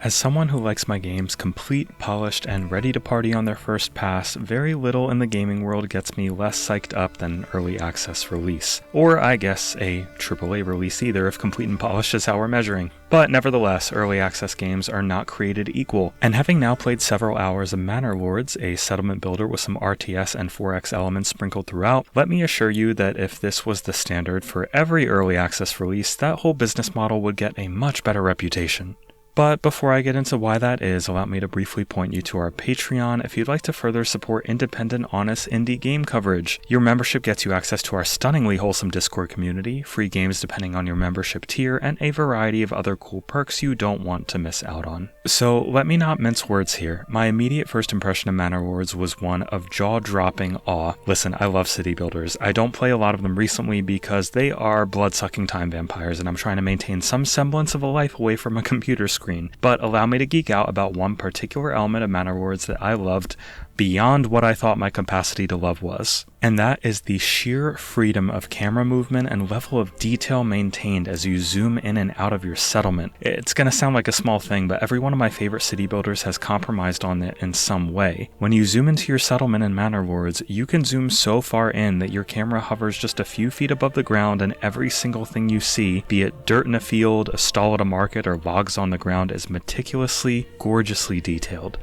As someone who likes my games complete, polished, and ready to party on their first pass, very little in the gaming world gets me less psyched up than early access release. Or I guess a AAA release either, if complete and polished is how we're measuring. But nevertheless, early access games are not created equal, and having now played several hours of Manor Lords, a settlement builder with some RTS and 4X elements sprinkled throughout, let me assure you that if this was the standard for every early access release, that whole business model would get a much better reputation. But before I get into why that is, allow me to briefly point you to our Patreon if you'd like to further support independent, honest indie game coverage. Your membership gets you access to our stunningly wholesome Discord community, free games depending on your membership tier, and a variety of other cool perks you don't want to miss out on. So let me not mince words here. My immediate first impression of Manor Lords was one of jaw-dropping awe. Listen, I love city builders. I don't play a lot of them recently because they are blood-sucking time vampires, and I'm trying to maintain some semblance of a life away from a computer screen. But allow me to geek out about one particular element of Manor Lords that I loved beyond what I thought my capacity to love was. And that is the sheer freedom of camera movement and level of detail maintained as you zoom in and out of your settlement. It's gonna sound like a small thing, but every one of my favorite city builders has compromised on it in some way. When you zoom into your settlement in Manor Lords, you can zoom so far in that your camera hovers just a few feet above the ground, and every single thing you see, be it dirt in a field, a stall at a market, or logs on the ground, is meticulously, gorgeously detailed.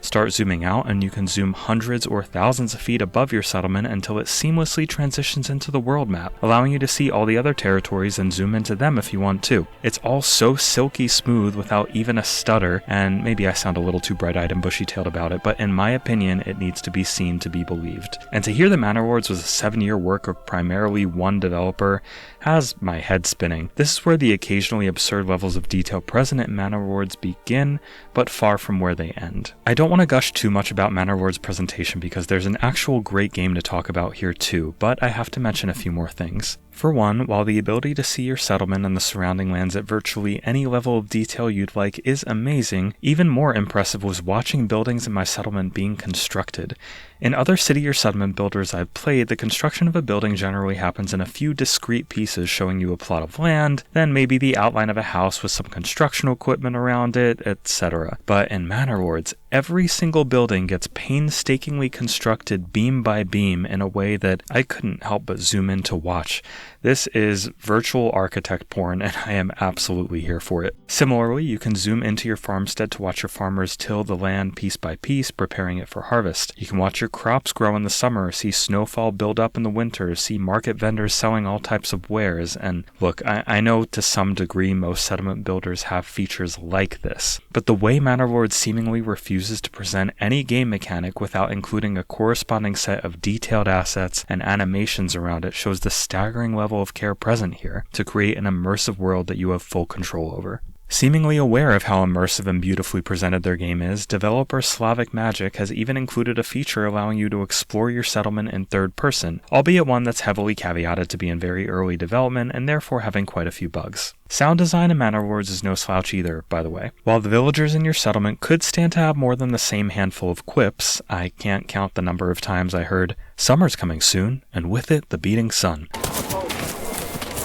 Start zooming out and you can zoom hundreds or thousands of feet above your settlement until it seamlessly transitions into the world map, allowing you to see all the other territories and zoom into them if you want to. It's all so silky smooth without even a stutter, and maybe I sound a little too bright-eyed and bushy-tailed about it, but in my opinion, it needs to be seen to be believed. And to hear that Manor Lords was a 7-year work of primarily one developer has my head spinning. This is where the occasionally absurd levels of detail present in Manor Lords begin, but far from where they end. I don't want to gush too much about Manor Lords' presentation because there's an actual great game to talk about here too, but I have to mention a few more things. For one, while the ability to see your settlement and the surrounding lands at virtually any level of detail you'd like is amazing, even more impressive was watching buildings in my settlement being constructed. In other city or settlement builders I've played, the construction of a building generally happens in a few discrete pieces showing you a plot of land, then maybe the outline of a house with some construction equipment around it, etc. But in Manor Lords, every single building gets painstakingly constructed beam by beam in a way that I couldn't help but zoom in to watch. This is virtual architect porn, and I am absolutely here for it. Similarly, you can zoom into your farmstead to watch your farmers till the land piece by piece, preparing it for harvest. You can watch your crops grow in the summer, see snowfall build up in the winter, see market vendors selling all types of wares, and look, I know to some degree most settlement builders have features like this, but the way Manor Lords seemingly refuses to present any game mechanic without including a corresponding set of detailed assets and animations around it shows the staggering level of care present here to create an immersive world that you have full control over. Seemingly aware of how immersive and beautifully presented their game is, developer BarelyMagicMike has even included a feature allowing you to explore your settlement in third person, albeit one that's heavily caveated to be in very early development and therefore having quite a few bugs. Sound design in Manor Lords is no slouch either, by the way. While the villagers in your settlement could stand to have more than the same handful of quips, I can't count the number of times I heard, "Summer's coming soon, and with it the beating sun."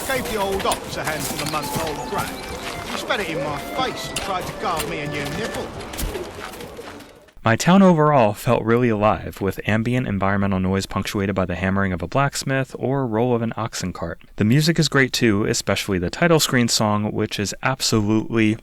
Gave the old ox a handful of month-old grain. You spat it in my face and tried to guard me and your nipple. My town overall felt really alive, with ambient environmental noise punctuated by the hammering of a blacksmith or roll of an oxen cart. The music is great too, especially the title screen song, which is absolutely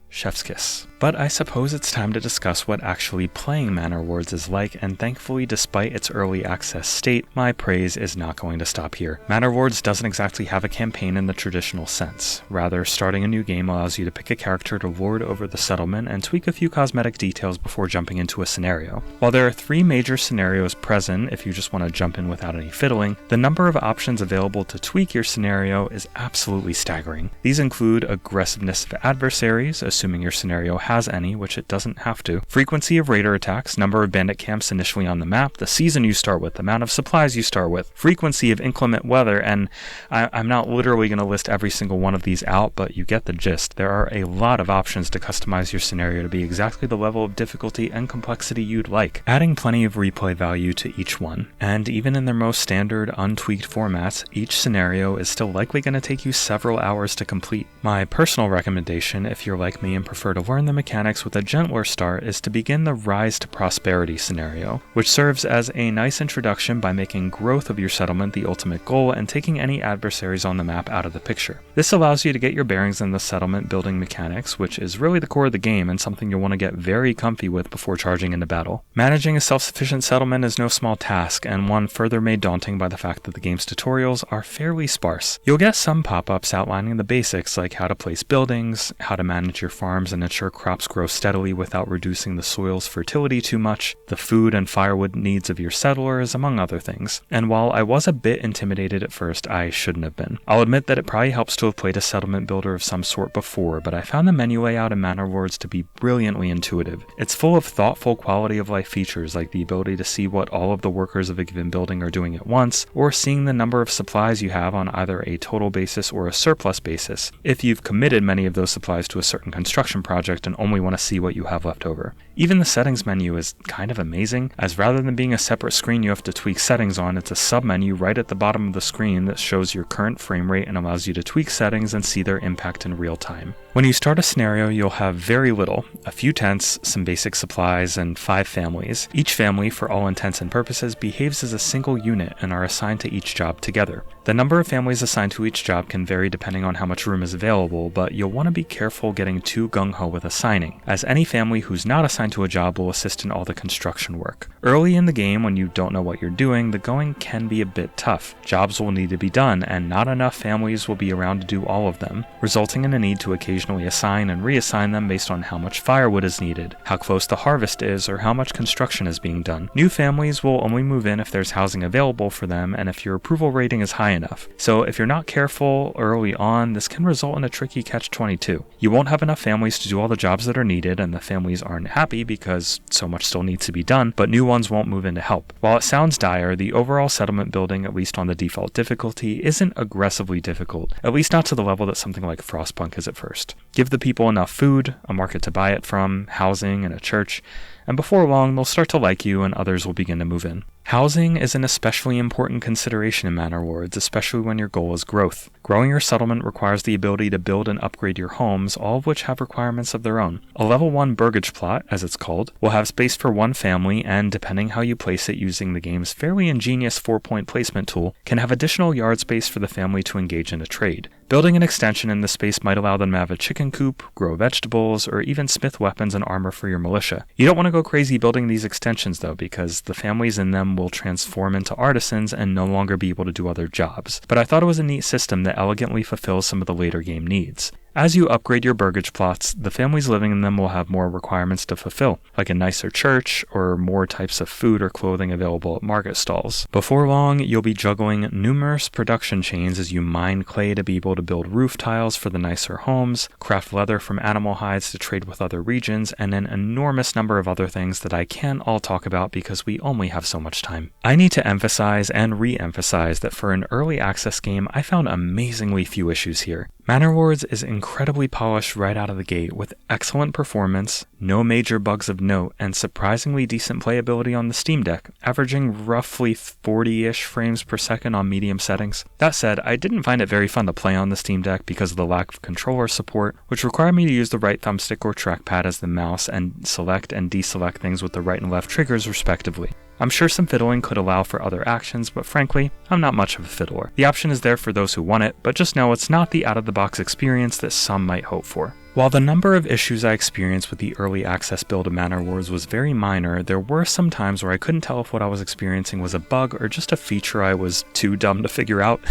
chef's kiss. But I suppose it's time to discuss what actually playing Manor Lords is like, and thankfully, despite its early access state, my praise is not going to stop here. Manor Lords doesn't exactly have a campaign in the traditional sense. Rather, starting a new game allows you to pick a character to lord over the settlement and tweak a few cosmetic details before jumping into a scenario. While there are 3 major scenarios present if you just want to jump in without any fiddling, the number of options available to tweak your scenario is absolutely staggering. These include aggressiveness of adversaries, assuming your scenario has any, which it doesn't have to, frequency of raider attacks, number of bandit camps initially on the map, the season you start with, the amount of supplies you start with, frequency of inclement weather, and I'm not literally going to list every single one of these out, but you get the gist. There are a lot of options to customize your scenario to be exactly the level of difficulty and complexity you'd like, adding plenty of replay value to each one. And even in their most standard, untweaked formats, each scenario is still likely going to take you several hours to complete. My personal recommendation, if you're like me and prefer to learn them mechanics with a gentler start is to begin the Rise to Prosperity scenario, which serves as a nice introduction by making growth of your settlement the ultimate goal and taking any adversaries on the map out of the picture. This allows you to get your bearings in the settlement building mechanics, which is really the core of the game and something you'll want to get very comfy with before charging into battle. Managing a self-sufficient settlement is no small task, and one further made daunting by the fact that the game's tutorials are fairly sparse. You'll get some pop-ups outlining the basics like how to place buildings, how to manage your farms and ensure crops grow steadily without reducing the soil's fertility too much, the food and firewood needs of your settlers, among other things. And while I was a bit intimidated at first, I shouldn't have been. I'll admit that it probably helps to have played a settlement builder of some sort before, but I found the menu layout in Manor Lords to be brilliantly intuitive. It's full of thoughtful quality of life features like the ability to see what all of the workers of a given building are doing at once, or seeing the number of supplies you have on either a total basis or a surplus basis, if you've committed many of those supplies to a certain construction project and only want to see what you have left over. Even the settings menu is kind of amazing, as rather than being a separate screen you have to tweak settings on, it's a sub-menu right at the bottom of the screen that shows your current frame rate and allows you to tweak settings and see their impact in real time. When you start a scenario, you'll have very little, a few tents, some basic supplies, and 5 families. Each family, for all intents and purposes, behaves as a single unit and are assigned to each job together. The number of families assigned to each job can vary depending on how much room is available, but you'll want to be careful getting too gung-ho with assigning, as any family who's not assigned to a job will assist in all the construction work. Early in the game, when you don't know what you're doing, the going can be a bit tough. Jobs will need to be done, and not enough families will be around to do all of them, resulting in a need to occasionally assign and reassign them based on how much firewood is needed, how close the harvest is, or how much construction is being done. New families will only move in if there's housing available for them and if your approval rating is high enough. So if you're not careful early on, this can result in a tricky catch-22. You won't have enough families to do all the jobs that are needed, and the families aren't happy because so much still needs to be done, but new ones won't move in to help. While it sounds dire, the overall settlement building, at least on the default difficulty, isn't aggressively difficult, at least not to the level that something like Frostpunk is at first. Give the people enough food, a market to buy it from, housing, and a church, and before long they'll start to like you and others will begin to move in. Housing is an especially important consideration in Manor Lords, especially when your goal is growth. Growing your settlement requires the ability to build and upgrade your homes, all of which have requirements of their own. A level 1 burgage plot, as it's called, will have space for one family and, depending how you place it using the game's fairly ingenious 4-point placement tool, can have additional yard space for the family to engage in a trade. Building an extension in the space might allow them to have a chicken coop, grow vegetables, or even smith weapons and armor for your militia. You don't want to go crazy building these extensions though, because the families in them will transform into artisans and no longer be able to do other jobs. But I thought it was a neat system that elegantly fulfills some of the later game needs. As you upgrade your burgage plots, the families living in them will have more requirements to fulfill, like a nicer church or more types of food or clothing available at market stalls. Before long, you'll be juggling numerous production chains as you mine clay to be able to build roof tiles for the nicer homes, craft leather from animal hides to trade with other regions, and an enormous number of other things that I can't all talk about because we only have so much time. I need to emphasize and re-emphasize that for an early access game, I found amazingly few issues here. Manor Lords is incredibly polished right out of the gate, with excellent performance, no major bugs of note, and surprisingly decent playability on the Steam Deck, averaging roughly 40-ish frames per second on medium settings. That said, I didn't find it very fun to play on the Steam Deck because of the lack of controller support, which required me to use the right thumbstick or trackpad as the mouse and select and deselect things with the right and left triggers respectively. I'm sure some fiddling could allow for other actions, but frankly, I'm not much of a fiddler. The option is there for those who want it, but just know it's not the out-of-the-box experience that some might hope for. While the number of issues I experienced with the early access build of Manor Lords was very minor, there were some times where I couldn't tell if what I was experiencing was a bug or just a feature I was too dumb to figure out.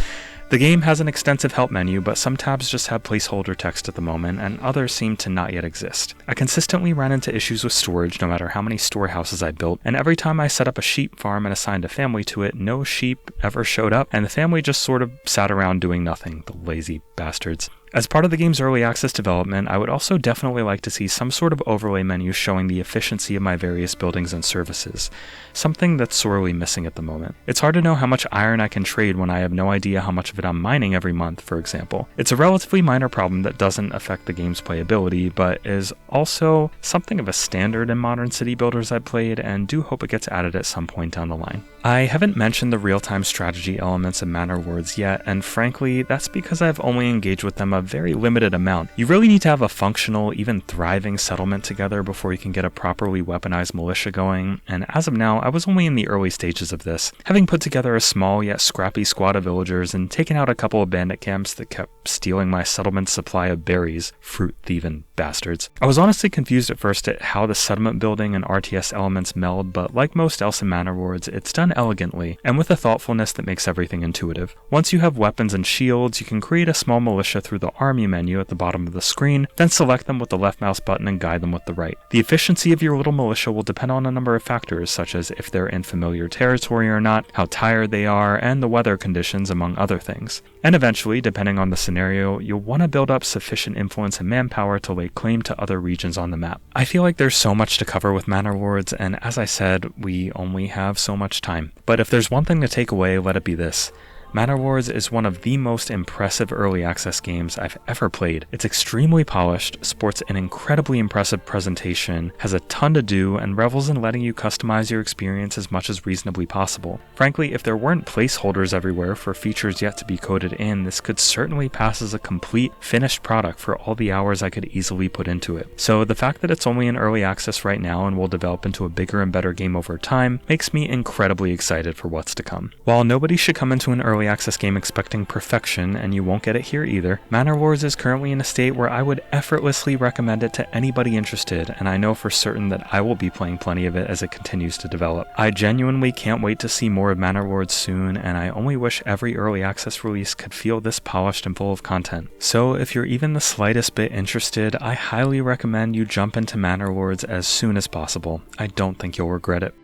The game has an extensive help menu, but some tabs just have placeholder text at the moment, and others seem to not yet exist. I consistently ran into issues with storage no matter how many storehouses I built, and every time I set up a sheep farm and assigned a family to it, no sheep ever showed up, and the family just sort of sat around doing nothing, the lazy bastards. As part of the game's early access development, I would also definitely like to see some sort of overlay menu showing the efficiency of my various buildings and services, something that's sorely missing at the moment. It's hard to know how much iron I can trade when I have no idea how much of it I'm mining every month, for example. It's a relatively minor problem that doesn't affect the game's playability, but is also something of a standard in modern city builders I've played, and do hope it gets added at some point down the line. I haven't mentioned the real-time strategy elements of Manor Lords yet, and frankly, that's because I've only engaged with them a very limited amount. You really need to have a functional, even thriving settlement together before you can get a properly weaponized militia going, and as of now, I was only in the early stages of this, having put together a small yet scrappy squad of villagers and taken out a couple of bandit camps that kept stealing my settlement's supply of berries, fruit-thieving bastards. I was honestly confused at first at how the settlement building and RTS elements meld, but like most else in Manor Lords, it's done elegantly, and with a thoughtfulness that makes everything intuitive. Once you have weapons and shields, you can create a small militia through the army menu at the bottom of the screen, then select them with the left mouse button and guide them with the right. The efficiency of your little militia will depend on a number of factors, such as if they're in familiar territory or not, how tired they are, and the weather conditions, among other things. And eventually, depending on the scenario, you'll want to build up sufficient influence and manpower to lay claim to other regions on the map. I feel like there's so much to cover with Manor Lords, and as I said, we only have so much time. But if there's one thing to take away, let it be this. Manor Lords is one of the most impressive early access games I've ever played. It's extremely polished, sports an incredibly impressive presentation, has a ton to do, and revels in letting you customize your experience as much as reasonably possible. Frankly, if there weren't placeholders everywhere for features yet to be coded in, this could certainly pass as a complete, finished product for all the hours I could easily put into it. So the fact that it's only in early access right now and will develop into a bigger and better game over time makes me incredibly excited for what's to come. While nobody should come into an early access game expecting perfection, and you won't get it here either, Manor Lords is currently in a state where I would effortlessly recommend it to anybody interested, and I know for certain that I will be playing plenty of it as it continues to develop. I genuinely can't wait to see more of Manor Lords soon, and I only wish every early access release could feel this polished and full of content. So if you're even the slightest bit interested, I highly recommend you jump into Manor Lords as soon as possible. I don't think you'll regret it.